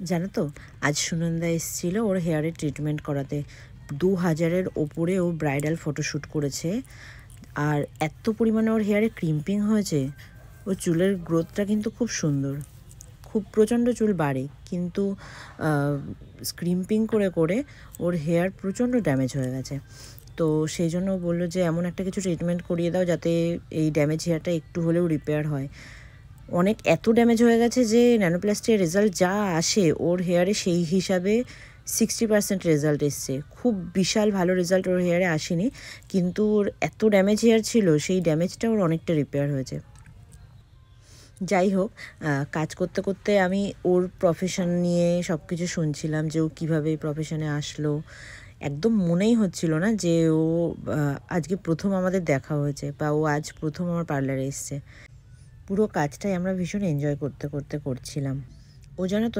জানো তো, আজ সুনন্দা এসেছিল ওর হেয়ারের ট্রিটমেন্ট করাতে। 2000-এর ওপরে ও ব্রাইডাল ফটোশ্যুট করেছে। আর এত পরিমাণে ওর হেয়ারে ক্রিম্পিং হয়েছে। ওর চুলের গ্রোথটা কিন্তু খুব সুন্দর, খুব প্রচণ্ড চুল বাড়ে, কিন্তু ক্রিম্পিং করে করে ওর হেয়ার প্রচণ্ড ড্যামেজ হয়ে গেছে। তো সেই জন্য বললো যে এমন একটা কিছু ট্রিটমেন্ট করিয়ে দাও যাতে এই ড্যামেজ হেয়ারটা একটু হলেও রিপেয়ার হয়। অনেক এত ড্যামেজ হয়ে গেছে যে ন্যানোপ্লাস্টির রেজাল্ট যা আসে ওর হেয়ারে সেই হিসাবে 60% রেজাল্ট এসছে। খুব বিশাল ভালো রেজাল্ট ওর হেয়ারে আসেনি, কিন্তু ওর এত ড্যামেজ হেয়ার ছিল, সেই ড্যামেজটা ওর অনেকটা রিপেয়ার হয়েছে। যাই হোক, কাজ করতে করতে আমি ওর প্রফেশন নিয়ে সব কিছু শুনছিলাম, যে ও কীভাবে প্রফেশনে আসলো। একদম মনেই হচ্ছিল না যে ও আজকে প্রথম আমাদের দেখা হয়েছে, বা ও আজ প্রথম আমার পার্লারে এসছে। পুরো কাজটাই আমরা ভীষণ এনজয় করতে করতে করছিলাম। ও জানো তো